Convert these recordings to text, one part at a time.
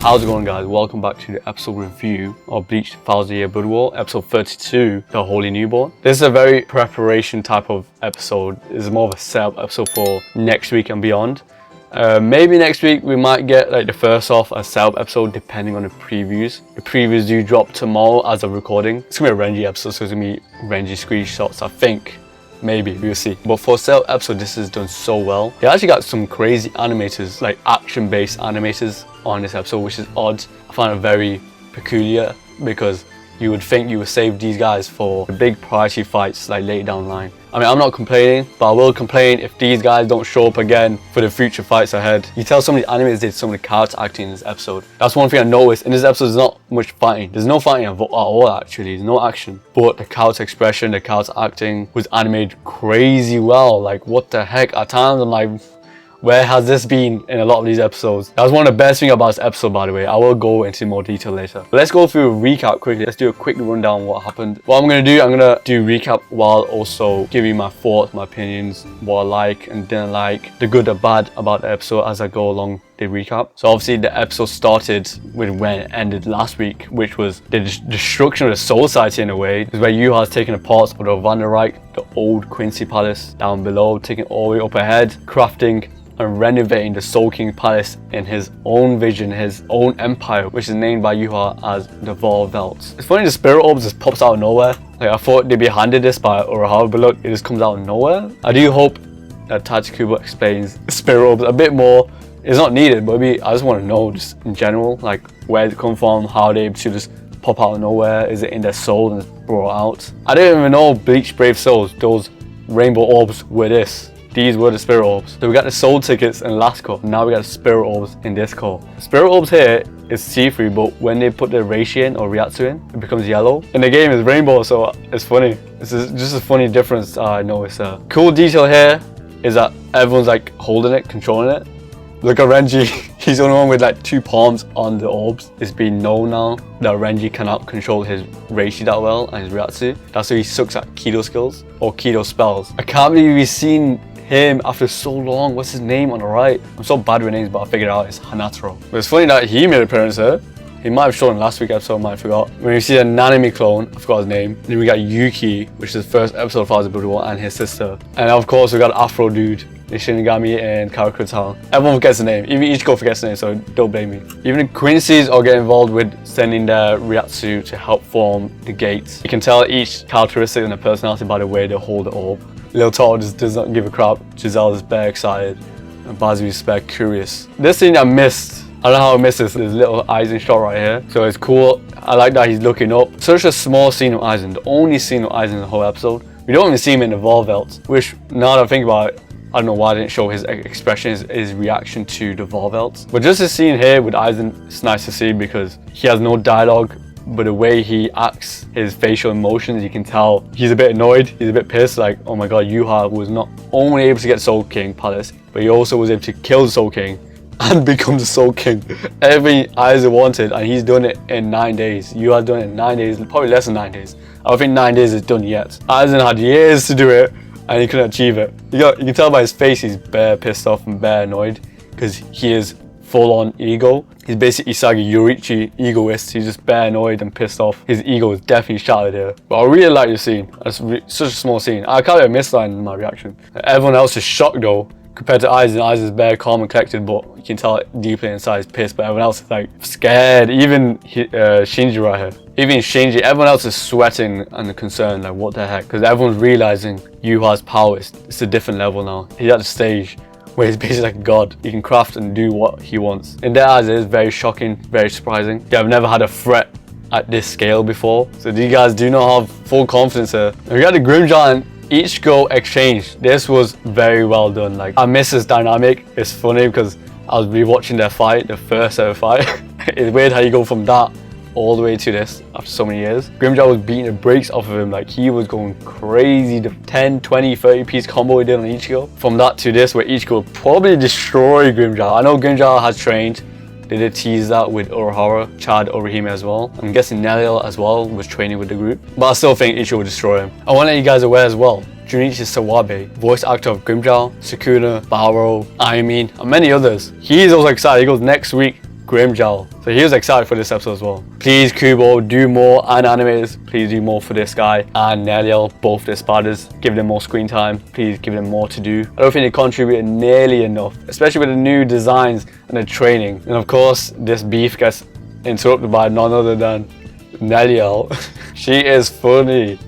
How's it going, guys? Welcome back to the episode review of Bleach 1000yearbloodwar, episode 32, The Holy Newborn. This is a very preparation type of episode. It's more of a setup episode for next week and beyond. Maybe next week we might get like the first off a setup episode depending on the previews. The previews do drop tomorrow as of recording. It's gonna be a Renji episode, so it's gonna be Renji screenshots, I think. Maybe, we'll see. But for setup episode, this is done so well. They actually got some crazy animators, like action-based animators on this episode, which is odd. I find it very peculiar because you would think you would save these guys for the big priority fights like later down the line. I mean, I'm not complaining, but I will complain if these guys don't show up again for the future fights ahead. You tell some of the animators did some of the character acting in this episode. That's one thing I noticed. In this episode, there's not much fighting. There's no fighting at all, actually. There's no action. But the character expression, the character acting was animated crazy well. Like, what the heck? At times, I'm like, where has this been in a lot of these episodes? That was one of the best things about this episode, by the way. I will go into more detail later. But let's go through a recap quickly. Let's do a quick rundown on what happened. What I'm going to do, I'm going to do recap while also giving my thoughts, my opinions, what I like and didn't like, the good and bad about the episode as I go along the recap. So obviously the episode started with when it ended last week, which was the destruction of the Soul Society in a way. This is where Yuha has taken a part of the Vanderreich, the old Quincy Palace down below, taking it all the way up ahead, crafting and renovating the Soul King Palace in his own vision, his own empire, which is named by Yuha as the Volvelts. It's funny, the Spirit Orbs just pops out of nowhere. Like, I thought they'd be handed this by Uryu, but look, it just comes out of nowhere. I do hope that Tachikubo explains Spirit Orbs a bit more. It's not needed, but maybe I just want to know just in general, like where it come from, how they able to just pop out of nowhere. Is it in their soul and it's brought out? I didn't even know Bleach Brave Souls, those rainbow orbs were this. These were the Spirit Orbs. So we got the Soul Tickets in last core. Now we got the Spirit Orbs in this core. The Spirit Orbs here is see-through, but when they put the Reishi in or Ryatsu in, it becomes yellow. In the game, it's rainbow, so it's funny. This is just a funny difference I noticed. Cool detail here is that everyone's like holding it, controlling it. Look at Renji. He's the only one with like 2 palms on the orbs. It's been known now that Renji cannot control his Reishi that well and his Ryatsu. That's why he sucks at Kido skills or Kido spells. I can't believe we've seen him after so long. What's his name on the right? I'm so bad with names, but I figured out it's Hanataro. But it's funny that he made an appearance here. He might have shown last week's episode, I might have forgot. When you see a Nanami clone, I forgot his name. Then we got Yuki, which is the first episode of 1000yearbloodwar, and his sister. And of course we got Afro Dude, the Shinigami and Karakura. Everyone forgets the name. Even Ichigo forgets the name, so don't blame me. Even the Quincy's are getting involved with sending their Ryatsu to help form the gates. You can tell each characteristic and their personality by the way they hold the orb. Little Taro just does not give a crap. Giselle is bare excited. And Bazu is bare curious. This thing I missed, I don't know how I missed this little Aizen shot right here. So it's cool. I like that he's looking up. Such a small scene of Aizen. The only scene of Aizen in the whole episode. We don't even see him in the Volvelt. Which, now that I think about it, I don't know why I didn't show his expression, his reaction to the Volvelts. But just this scene here with Aizen, it's nice to see because he has no dialogue. But the way he acts, his facial emotions, you can tell he's a bit annoyed, he's a bit pissed, like, oh my god, Yuha was not only able to get Soul King Palace, but he also was able to kill the Soul King and become the Soul King. Everything Aizen wanted, and he's done it in 9 days. Yuha's done it in 9 days, probably less than 9 days. I don't think 9 days is done yet. Aizen had years to do it, and he couldn't achieve it. You can tell by his face, he's bare pissed off and bare annoyed, because he is full-on ego. He's basically Isagi Yorichi egoist. He's just bare annoyed and pissed off. His ego is definitely shattered here. But I really like this scene. It's such a small scene. I can't have missed that in my reaction. Everyone else is shocked though, compared to Aizen. Aizen's bare calm and collected, but you can tell deeply inside he's pissed. But everyone else is like scared. Even Shinji right here. Even Shinji, everyone else is sweating and concerned, like what the heck? Because everyone's realizing Yuha's power it's a different level now. He's at the stage where he's basically like a god. He can craft and do what he wants. In their eyes, it is very shocking, very surprising. They have never had a threat at this scale before. So these guys do not have full confidence here. And we got the grimmjow and Ichigo exchange. This was very well done. Like, I miss this dynamic. It's funny because I was rewatching their fight, the first ever fight. It's weird how you go from that all the way to this after so many years. Grimmjow was beating the brakes off of him, like he was going crazy. The 10, 20, 30 piece combo he did on Ichigo. From that to this where Ichigo probably destroyed Grimmjow. I know Grimmjow has trained. They did tease that with Urahara, Chad, Orihime as well. I'm guessing Nelliel as well was training with the group. But I still think Ichigo will destroy him. I want to let you guys aware as well. Junichi Sawabe, voice actor of Grimmjow, Sukuna, Baro, Aimin, and many others. He's also excited. He goes next week, Grimmjow. So So he was excited for this episode as well. Please Kubo, do more, and animators, please do more for this guy and Neliel, both their spiders. Give them more screen time, please give them more to do. I don't think they contributed nearly enough, especially with the new designs and the training. And of course, this beef gets interrupted by none other than Neliel. She is funny.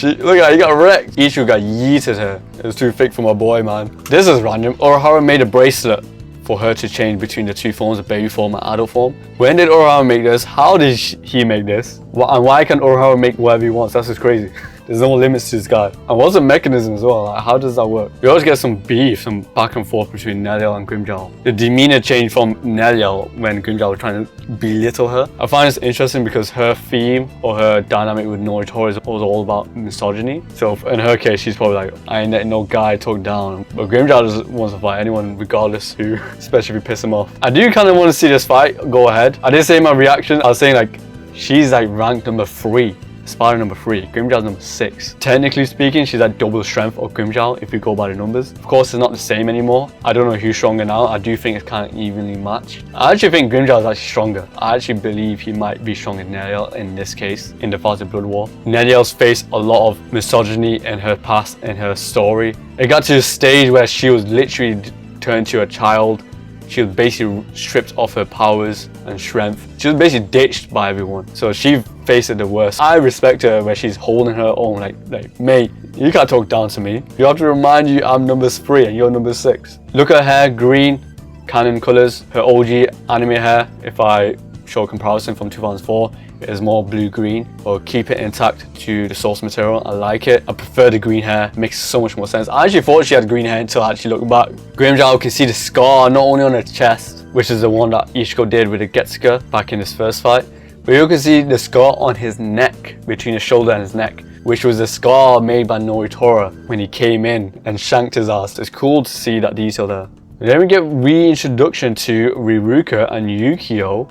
Look at her, he got wrecked. Ichigo got yeeted her. It was too thick for my boy, man. This is random. Urahara made a bracelet for her to change between the two forms, the baby form and adult form. When did Urahara make this? How did he make this? And why can Urahara make whatever he wants? That's just crazy. There's no limits to this guy. And what's the mechanism as well? Like, how does that work? We always get some beef, some back and forth between Neliel and Grimmjow. The demeanor changed from Neliel when Grimmjow was trying to belittle her. I find this interesting because her theme or her dynamic with Noritora was all about misogyny. So in her case, she's probably like, I ain't letting no guy talk down. But Grimmjow just wants to fight anyone regardless who, especially if you piss him off. I do kind of want to see this fight go ahead. I didn't say my reaction. I was saying like, she's like ranked number 3. Spider number 3, Grimmjow's number 6. Technically speaking, she's at double strength of Grimmjow if you go by the numbers. Of course, it's not the same anymore. I don't know who's stronger now. I do think it's kind of evenly matched. I actually think Grimmjow is actually stronger. I actually believe he might be stronger than Neliel in this case, in the Thousand Blood War. Neliel's faced a lot of misogyny in her past, in her story. It got to a stage where she was literally turned to a child. She was basically stripped of her powers and strength. She was basically ditched by everyone. So she faced it the worst. I respect her where she's holding her own, like, mate, you can't talk down to me. You have to remind you I'm number 3 and you're number 6. Look at her hair, green, canon colors. Her OG anime hair, if I show a comparison from 2004, it is more blue-green, or keep it intact to the source material. I like it. I prefer the green hair. It makes so much more sense. I actually thought she had green hair until I actually looked back. Grimmjow can see the scar not only on her chest, which is the one that Ichigo did with the Getsuga back in his first fight, but you can see the scar on his neck, between his shoulder and his neck, which was the scar made by Noritora when he came in and shanked his ass. It's cool to see that detail there. Then we get reintroduction to Ruka and Yukio.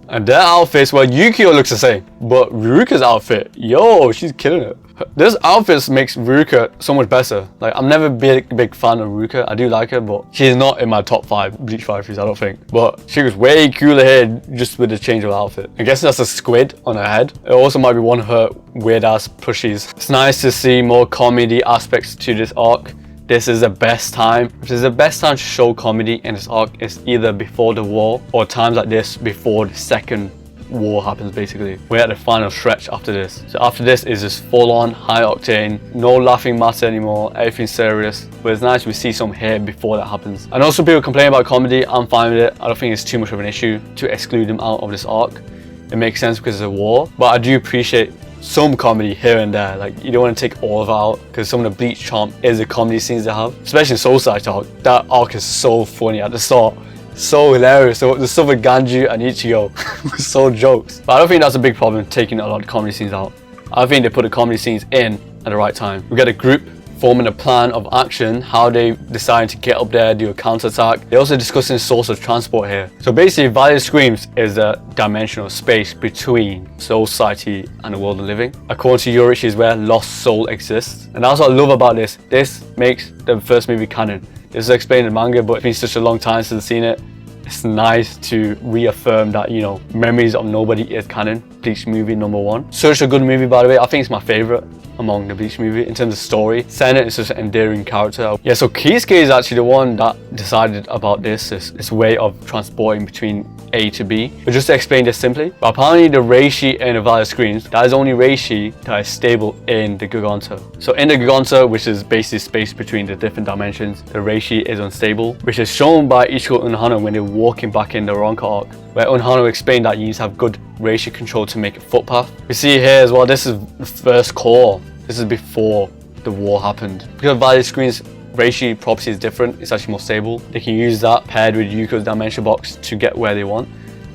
And their outfits, well, Yukio looks the same, but Ruka's outfit, yo, she's killing it. This outfit makes Ruka so much better. Like, I'm never big fan of Ruka. I do like her, but she's not in my top 5 Bleach waifus, I don't think. But she was way cooler here just with the change of outfit. I guess that's a squid on her head. It also might be one of her weird ass plushies. It's nice to see more comedy aspects to this arc. This is the best time. If there's the best time to show comedy in this arc, it's either before the war or times like this before the second war happens basically. We're at the final stretch after this. So after this is just full on high octane, no laughing matter anymore, everything's serious. But it's nice we see some here before that happens. I know some people complain about comedy, I'm fine with it. I don't think it's too much of an issue to exclude them out of this arc. It makes sense because it's a war, but I do appreciate some comedy here and there. Like, you don't want to take all of it out because some of the Bleach charm is the comedy scenes they have, especially in Soul Side arc. That arc is so funny at the start, so hilarious. So the stuff with Ganju and Ichigo was so jokes. But I don't think that's a big problem, taking a lot of comedy scenes out. I think they put the comedy scenes in at the right time. We get a group forming a plan of action, how they decide to get up there, do a counterattack. They're also discussing the source of transport here. So basically, Valley of Screams is a dimensional space between Soul Society and the world of living. According to Yorichi, is where Lost Soul exists. And that's what I love about this. This makes the first movie canon. This is explained in manga, but it's been such a long time since I've seen it. It's nice to reaffirm that, you know, Memories of Nobody is canon. Bleach movie number 1. Such a good movie, by the way. I think it's my favorite among the Bleach movie in terms of story. Senna is such an endearing character. Yeah, so Kisuke is actually the one that decided about this way of transporting between A to B. But just to explain this simply, but apparently the reishi in the Valley of Screams, that is only reishi that is stable in the Giganto. So in the Giganto, which is basically space between the different dimensions, the reishi is unstable, which is shown by Ichigo and Unohana when they're walking back in the Ronka arc, where Unohana explained that you need to have good reishi control to make a footpath. We see here as well, this is the first core. This is before the war happened. Because Valley of Screams reishi property is different, it's actually more stable. They can use that paired with Yuko's dimension box to get where they want.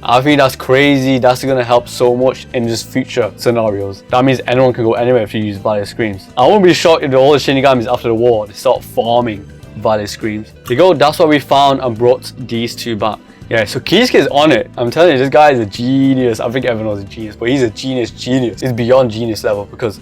I think that's crazy. That's going to help so much in just future scenarios. That means anyone can go anywhere if you use Valley of Screams. I won't be shocked if all the Shinigamis after the war, they start farming Valley of Screams. There you go, that's what we found and brought these two back. Yeah, so Kisuke is on it. I'm telling you, this guy is a genius. I think everyone knows a genius, but he's a genius. It's beyond genius level because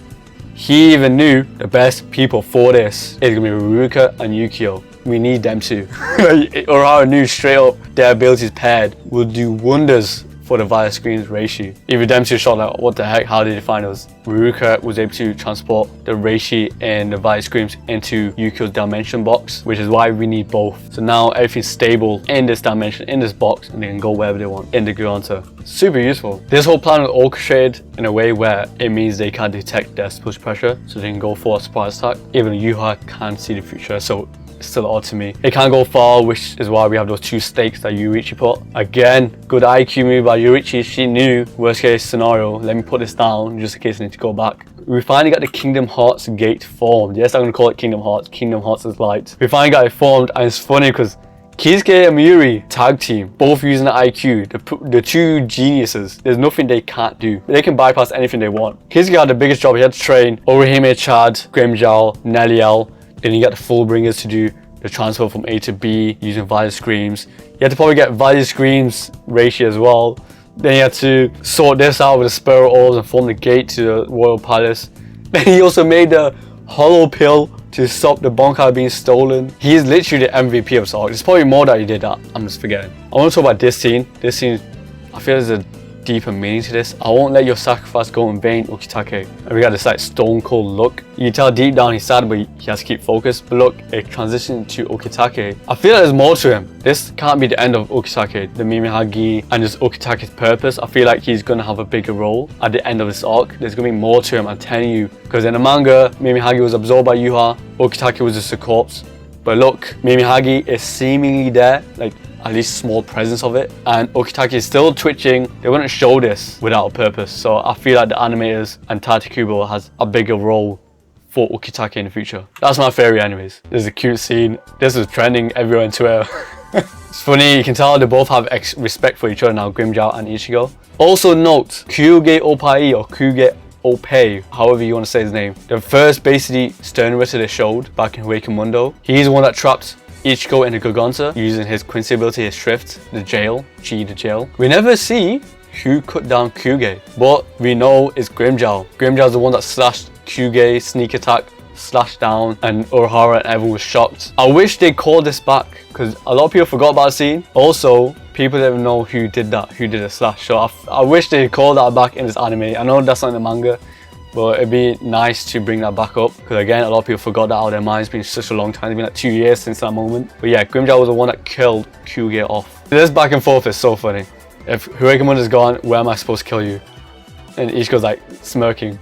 he even knew the best people for this is going to be Ruka and Yukio. we need them too. Uryu knew straight up their abilities paired will do wonders for the via screens reishi. Even them two shot like, what the heck, how did they find us? Ruka was able to transport the reishi and the via screens into Yukio's dimension box, which is why we need both. So now everything's stable in this dimension, in this box, and they can go wherever they want in the Giganta. Super useful. This whole plan was orchestrated in a way where it means they can't detect their push pressure, so they can go for a surprise attack. Even yuha can't see the future, so it's still odd to me. It can't go far, which is why we have those 2 stakes that Yurichi put. Again, good IQ move by Yurichi. She knew, worst case scenario, let me put this down just in case I need to go back. We finally got the Kingdom Hearts gate formed. Yes, I'm going to call it Kingdom Hearts. Kingdom Hearts is light. We finally got it formed, and it's funny because Kisuke and Miuri tag team, both using the IQ, the 2 geniuses. There's nothing they can't do. They can bypass anything they want. Kisuke had the biggest job. He had to train Orihime Chad, Grimmjow, Neliel. Then you get the Fullbringers to do the transfer from A to B using Violet Screams. You had to probably get Violet Screams Reishi as well. Then you had to sort this out with the Spirit Orbs and form the gate to the Royal Palace. Then he also made the Hollow Pill to stop the Bonkai being stolen. He is literally the MVP of this arc. There's probably more that he did that I'm just forgetting. I want to talk about this scene. This scene, I feel there's a deeper meaning to this. I won't let your sacrifice go in vain, Ukitake. And we got this like stone cold look. You can tell deep down he's sad, but he has to keep focused. But look, it transitioned to Ukitake. I feel like there's more to him. This can't be the end of Ukitake, the Mimihagi, and just Ukitake's purpose. I feel like he's gonna have a bigger role at the end of this arc. There's gonna be more to him, I'm telling you. Because in the manga, Mimihagi was absorbed by Yuha, Ukitake was just a corpse. But look, Mimihagi is seemingly there, like at least small presence of it, and Ukitake is still twitching. They wouldn't show this without a purpose, so I feel like the animators and Tadekubo has a bigger role for Ukitake in the future. That's my theory anyways. This is a cute scene. This is trending everywhere on Twitter. It's funny, you can tell they both have respect for each other now, Grimmjow and Ichigo. Also note, Kyuge Oppai or Kyuge Oppai, however you want to say his name, the first basically stern writer they showed back in Hueco Mundo. He's the one that trapped Ichigo in the Giganta using his Quincy ability, his Shrift, the jail, the jail. We never see who cut down Kyuge, but we know it's Grimmjow. Grimmjow's the one that slashed Kyuge, sneak attack, slashed down, and Urahara and everyone was shocked. I wish they called this back because a lot of people forgot about the scene. Also, people didn't know who did that, who did the slash. So I wish they called that back in this anime. I know that's not in the manga, but it'd be nice to bring that back up because again, a lot of people forgot that out of their minds. It's been such a long time. It's been like 2 years since that moment. But yeah, Grimmjow was the one that killed Kyuge off. This back and forth is so funny. If Hueco Mundo's gone, where am I supposed to kill you? And Ichigo's like smirking.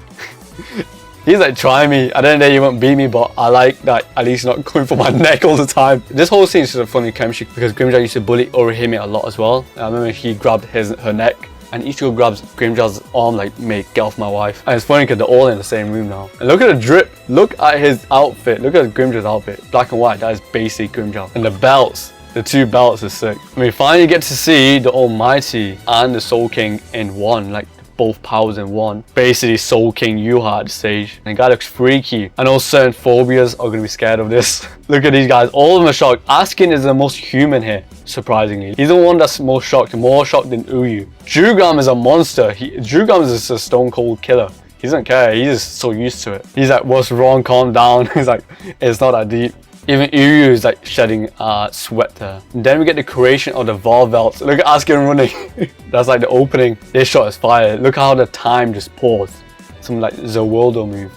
He's like, try me. At the end of the day, you won't beat me, but I like that at least not going for my neck all the time. This whole scene is just a funny chemistry because Grimmjow used to bully Orihime a lot as well. I remember he grabbed her neck and Ichigo grabs Grimmjow's arm like, mate, get off my wife. And it's funny because they're all in the same room now. And look at the drip. Look at his outfit. Look at Grimmjow's outfit. Black and white, that is basic Grimmjow. And the belts. The 2 belts are sick. And we finally get to see the Almighty and the Soul King in one, like both powers in one. Basically Soul King Yuha at the stage. And the guy looks freaky. I know certain phobias are gonna be scared of this. Look at these guys, all of them are shocked. Askin is the most human here, surprisingly. He's the one that's most shocked, more shocked than Uryu. Jugram is a monster. Jugram is just a stone cold killer. He doesn't care, he's just so used to it. He's like, what's wrong, calm down. He's like, it's not that deep. Even Uryu is like shedding sweat there. And then we get the creation of the Valvelts. Look at Askin running. That's like the opening. This shot is fire. Look how the time just paused. Some like Zerwoldo move.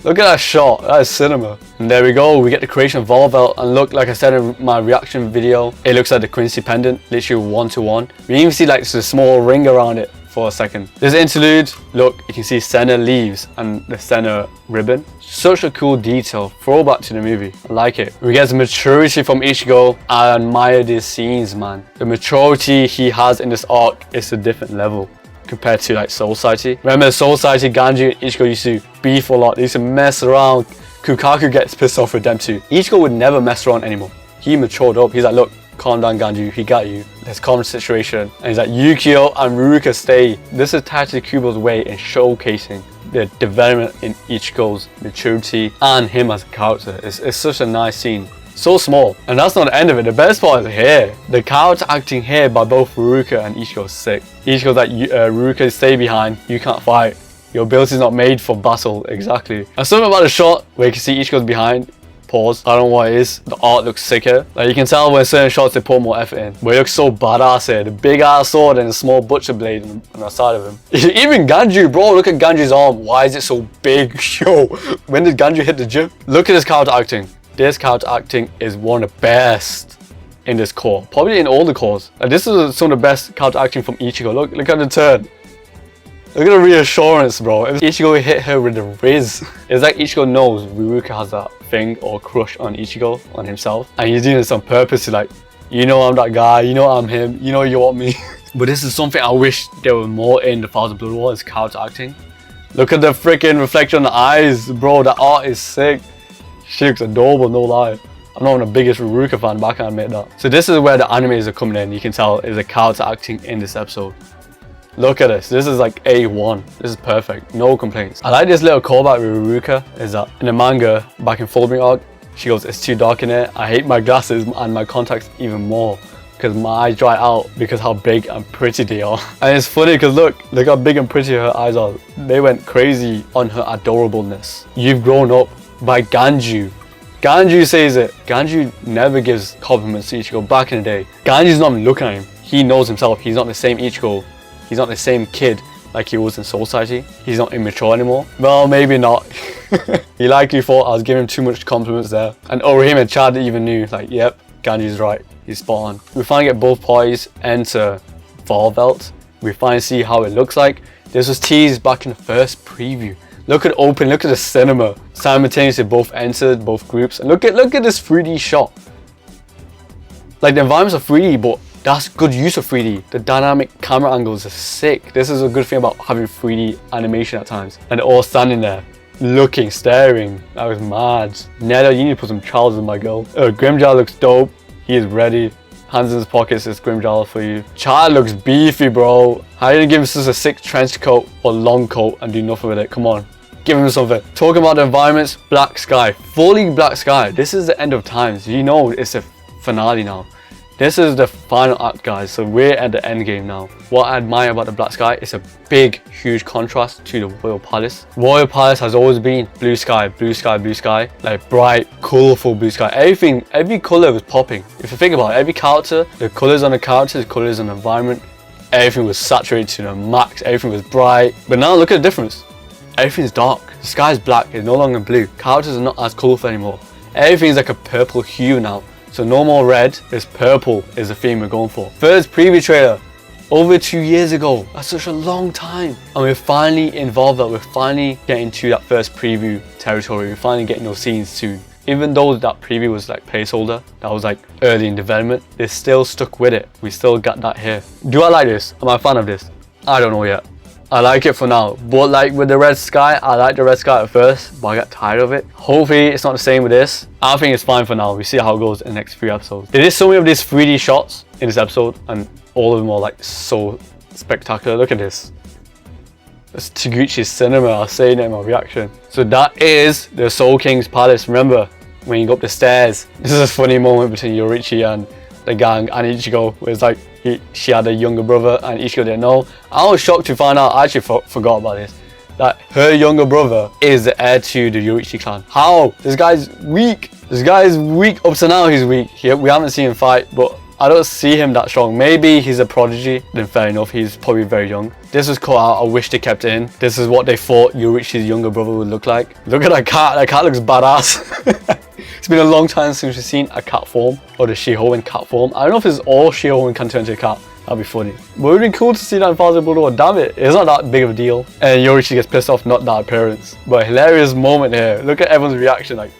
Look at that shot. That is cinema. And there we go. We get the creation of Valvelt. And look, like I said in my reaction video, it looks like the Quincy pendant. Literally 1-to-1. We even see like just a small ring around it for a second. This interlude, look, you can see Senna leaves and the Senna ribbon. Such a cool detail, throwback to the movie. I like it. We get some maturity from Ichigo. I admire these scenes, man. The maturity he has in this arc is a different level compared to like Soul Society. Remember Soul Society, Ganji and Ichigo used to beef a lot. They used to mess around. Kukaku gets pissed off with them too. Ichigo would never mess around anymore. He matured up. He's like, look, calm down, Ganju, he got you. Let's calm the situation. And he's like, Yukio and Ruka stay. This is Tadekubo's way in showcasing the development in Ichigo's maturity and him as a character. It's such a nice scene. So small. And that's not the end of it. The best part is here. The character acting here by both Ruka and Ichigo is sick. Ichigo's like, Ruka, stay behind. You can't fight. Your ability is not made for battle. Exactly. And something about the shot where you can see Ichigo's behind. pause. I don't know what it is. The art looks sicker. Like, you can tell when certain shots they put more effort in. But it looks so badass here. The big ass sword and a small butcher blade on the side of him. Even Ganju, bro. Look at Ganju's arm. Why is it so big? Yo, when did Ganju hit the gym? Look at this character acting. This character acting is one of the best in this core. Probably in all the cores. Like, this is some of the best character acting from Ichigo. Look at the turn. Look at the reassurance, bro. If Ichigo hit her with the Riz, it's like Ichigo knows Ruka has that thing or crush on Ichigo, on himself. And he's doing this on purpose to like, you know I'm that guy, you know I'm him, you know you want me. But this is something I wish there was more in the Thousand Blood War, is character acting. Look at the freaking reflection on the eyes, bro. That art is sick. She looks adorable, no lie. I'm not the biggest Ruka fan, but I can admit that. So this is where the animes are coming in. You can tell is the character acting in this episode. Look at this. This is like A1. This is perfect. No complaints. I like this little callback with Ruka. Is that in the manga, back in Fullbring arc, she goes, it's too dark in here. I hate my glasses and my contacts even more because my eyes dry out because how big and pretty they are. And it's funny because look how big and pretty her eyes are. They went crazy on her adorableness. You've grown up by Ganju. Ganju says it. Ganju never gives compliments to Ichigo back in the day. Ganju's not even looking at him. He knows himself. He's not the same Ichigo. He's not the same kid like he was in Soul Society. He's not immature anymore. Well, maybe not. He likely thought I was giving him too much compliments there. And Orihime and Chad even knew, like, yep, Ganju's right. He's spot on. We finally get both parties enter Valvelt. We finally see how it looks like. This was teased back in the first preview. Look at the open, look at the cinema. Simultaneously both entered, both groups. And look at this 3D shot. Like, the environments are 3D, but that's good use of 3D. The dynamic camera angles are sick. This is a good thing about having 3D animation at times. And they're all standing there, looking, staring. That was mad. Nella, you need to put some trousers on my girl. Grimmjow looks dope. He is ready. Hands in his pockets, it's Grimmjow for you. Chad looks beefy, bro. How are you gonna give us a sick trench coat or long coat and do nothing with it? Come on. Give him something. Talking about the environments, black sky. Fully black sky. This is the end of times. You know it's a finale now. This is the final act, guys, so we're at the end game now. What I admire about the black sky is a big, huge contrast to the Royal Palace. Royal Palace has always been blue sky, blue sky, blue sky, like bright, colorful blue sky. Every color was popping. If you think about it, every character, the colors on the characters, the colors on the environment, everything was saturated to the max, everything was bright. But now look at the difference. Everything's dark. The sky is black, it's no longer blue. Characters are not as colorful anymore. Everything's like a purple hue now. So no more red, it's purple is the theme we're going for. First preview trailer, over 2 years ago. That's such a long time. And we're finally involved that we're finally getting to that first preview territory. We're finally getting those scenes soon. Even though that preview was like placeholder, that was like early in development, they still stuck with it. We still got that here. Do I like this? Am I a fan of this? I don't know yet. I like it for now, but like with the red sky, I liked the red sky at first, but I got tired of it. Hopefully it's not the same with this. I think it's fine for now. We see how it goes in the next few episodes. There is so many of these 3D shots in this episode, and all of them are like so spectacular. Look at this. It's Taguchi's cinema. I was saying it in my reaction. So that is the Soul King's palace. Remember when you go up the stairs? This is a funny moment between Yorichi and the gang and Ichigo, where it's like she had a younger brother and Ichigo didn't know. I was shocked to find out, I actually forgot about this, that her younger brother is the heir to the Yorichi clan. How? This guy's weak. This guy is weak. Up to now he's weak. We haven't seen him fight, but I don't see him that strong. Maybe he's a prodigy, then fair enough, he's probably very young. This was cut out, I wish they kept it in. This is what they thought Yorichi's younger brother would look like. Look at that cat looks badass. It's been a long time since we've seen a cat form, or the Shihoin cat form. I don't know if it's all Shihoin can turn into a cat. That'd be funny. But it would be cool to see that in Thousand Blood War. Damn it, it's not that big of a deal. And Yorichi gets pissed off, not that appearance. But hilarious moment here. Look at everyone's reaction, like,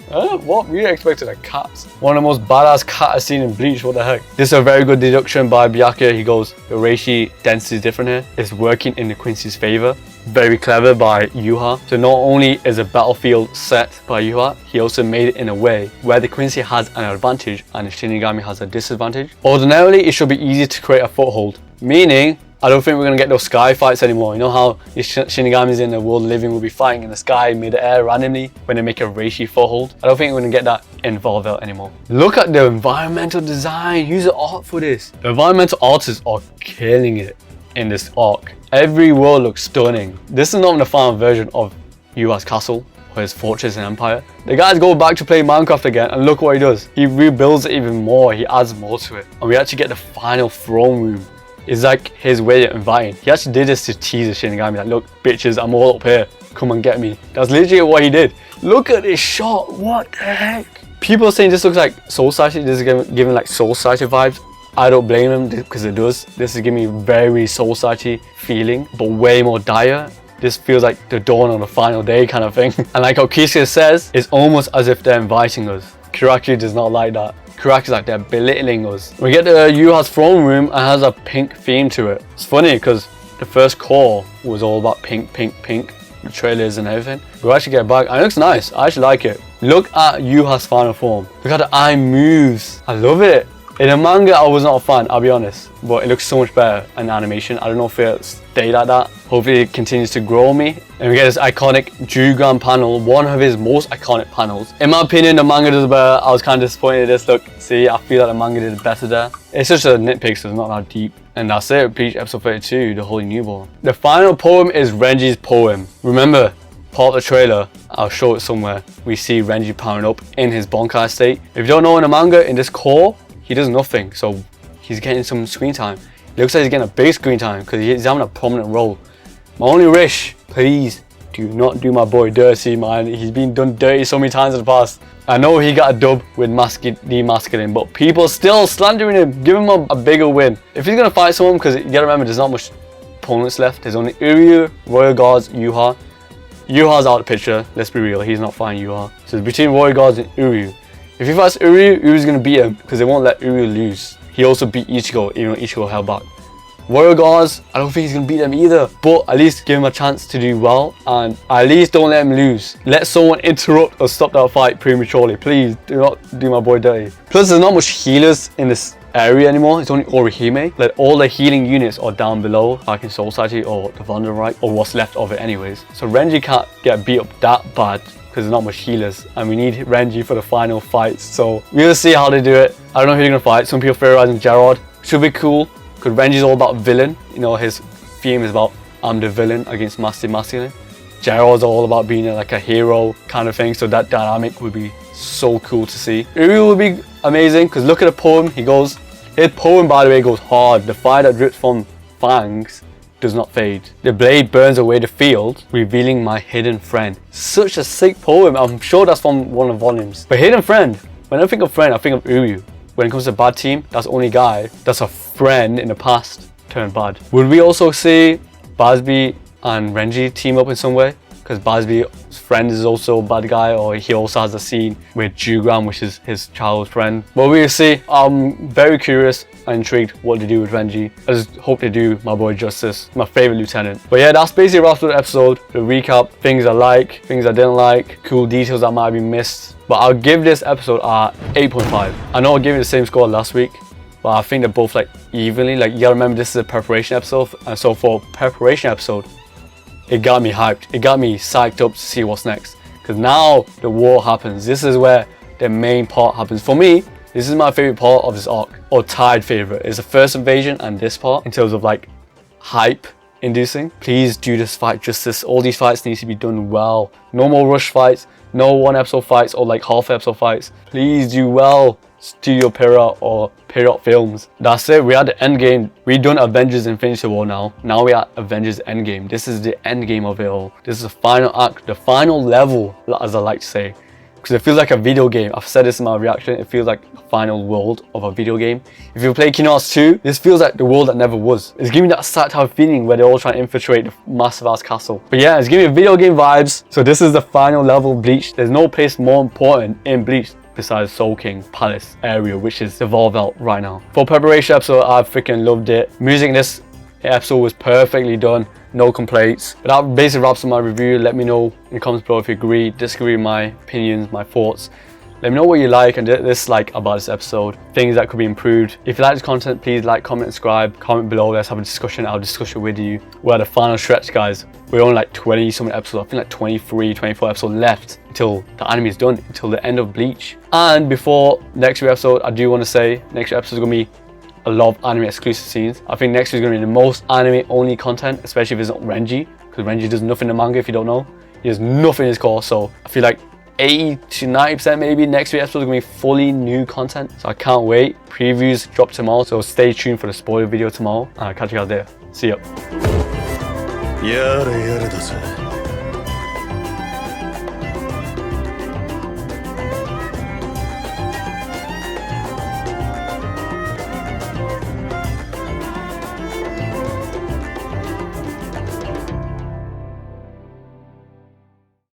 what? We expected a cat. One of the most badass cat I've seen in Bleach, what the heck? This is a very good deduction by Byakuya. He goes, the reishi density is different here. It's working in the Quincy's favor. Very clever by Yuha. So not only is a battlefield set by Yuha, he also made it in a way where the Quincy has an advantage and the Shinigami has a disadvantage. Ordinarily, it should be easy to create a foothold, meaning I don't think we're going to get those sky fights anymore. You know how the Shinigamis in the world living will be fighting in the sky, mid-air, randomly, when they make a reishi foothold? I don't think we're going to get that in Valvelt anymore. Look at the environmental design. Use the art for this. The environmental artists are killing it in this arc. Every world looks stunning. This is not the final version of Yuha's castle. for his fortress and empire. The guys go back to play Minecraft again, and look what he does. He rebuilds it even more, he adds more to it. And we actually get the final throne room. It's like his way of inviting. He actually did this to tease the Shinigami, like, look bitches, I'm all up here, come and get me. That's literally what he did. Look at this shot, what the heck? People are saying this looks like Soul Society, this is giving like Soul Society vibes. I don't blame him because it does. This is giving me very Soul Society feeling, but way more dire. This feels like the dawn on the final day kind of thing. And like how Kisuke says, it's almost as if they're inviting us. Kuraki does not like that. Kuraki's like they're belittling us. We get the Yuha's throne room and has a pink theme to it. It's funny because the first core was all about pink, the trailers and everything. We actually get back and it looks nice. I actually like it. Look at Yuha's final form. Look at the eye moves. I love it. In the manga, I was not a fan, I'll be honest, but it looks so much better in animation. I don't know if it'll stay like that. Hopefully it continues to grow on me. And we get this iconic Jugan panel, one of his most iconic panels. In my opinion, the manga does better. I was kind of disappointed in this. Look, see, I feel like the manga did better there. It's just a nitpick, so it's not that deep. And that's it, Bleach episode 32, The Holy Newborn. The final poem is Renji's poem. Remember, part of the trailer, I'll show it somewhere, we see Renji powering up in his Bonkai state. If you don't know, in the manga, in this core, he does nothing, so he's getting some screen time. It looks like he's getting a big screen time because he's having a prominent role. My only wish, please do not do my boy dirty, man. He's been done dirty so many times in the past. I know he got a dub with demasking, but people are still slandering him. Give him a bigger win. If he's gonna fight someone, because you gotta remember there's not much opponents left. There's only Uryu, Royal Guards, Yuha. Yuha's out of the picture, let's be real, he's not fighting Yuha. So it's between Royal Guards and Uryu. If he fights Uryu, Uryu's gonna beat him because they won't let Uryu lose. He also beat Ichigo, even though Ichigo held back. Royal Guards, I don't think he's gonna beat them either, but at least give him a chance to do well and at least don't let him lose. Let someone interrupt or stop that fight prematurely. Please do not do my boy dirty. Plus, there's not much healers in this area anymore. It's only Orihime. Like all the healing units are down below, like in Soul Society or the Vanderreich, or what's left of it anyways. So Renji can't get beat up that bad because there's not much healers and we need Renji for the final fights. So we'll see how they do it. I don't know who they're gonna fight. Some people theorizing Gerard. Should be cool because Renji's all about villain. You know, his theme is about I'm the villain against Master Masculine. Gerard's all about being like a hero kind of thing. So that dynamic would be so cool to see. Uryu would be amazing because look at the poem. His poem, by the way, goes hard. The fire that drips from fangs does not fade. The blade burns away the field, revealing my hidden friend. Such a sick poem. I'm sure that's from one of the volumes. But hidden friend, when I think of friend, I think of Uryu. When it comes to bad team, that's the only guy that's a friend in the past turned bad. Would we also see Basby and Renji team up in some way? Because Basby's friend is also a bad guy, or he also has a scene with Jugram, which is his childhood friend. But we'll see. I'm very curious and intrigued what to do with Renji. I just hope they do my boy justice, my favorite lieutenant. But yeah, that's basically wraps up the episode. The recap, things I like, things I didn't like, cool details that might have been missed. But I'll give this episode a 8.5. I know I gave it the same score last week, but I think they're both like evenly. Like you gotta remember this is a preparation episode, and so for preparation episode, it got me hyped. It got me psyched up to see what's next. Because now the war happens. This is where the main part happens. For me, this is my favorite part of this arc, or tied favorite. It's the first invasion and this part in terms of like hype inducing. Please do this fight justice. All these fights need to be done well. No more rush fights, no one episode fights or like half episode fights. Please do well. Studio Period or Period Films. That's it. We had the end game. We done Avengers Infinity War now. Now we are Avengers Endgame. This is the end game of it all. This is the final act, the final level, as I like to say. Because it feels like a video game. I've said this in my reaction. It feels like the final world of a video game. If you play Kingdom Hearts 2, this feels like the world that never was. It's giving me that sad type of feeling where they're all trying to infiltrate the massive ass castle. But yeah, it's giving me video game vibes. So this is the final level of Bleach. There's no place more important in Bleach besides Soul King Palace area, which is evolved out right now. For preparation episode, I freaking loved it. Music in this episode was perfectly done, no complaints. But that basically wraps up my review. Let me know in the comments below if you agree, disagree with my opinions, my thoughts. Let me know what you like and dislike about this episode, things that could be improved. If you like this content, please like, comment, subscribe, comment below. Let's have a discussion. I'll discuss it with you. We're at the final stretch, guys. We're only like 20 something episodes. I think like 23, 24 episodes left until the anime is done, until the end of Bleach. And before next week's episode, I do want to say next episode is going to be a lot of anime exclusive scenes. I think next week is going to be the most anime only content, especially if it's not Renji, because Renji does nothing in the manga if you don't know. He has nothing in his course, so I feel like 80 to 90% maybe next week's episode is going to be fully new content. So I can't wait. Previews drop tomorrow, so stay tuned for the spoiler video tomorrow. And I'll catch you guys there. See ya.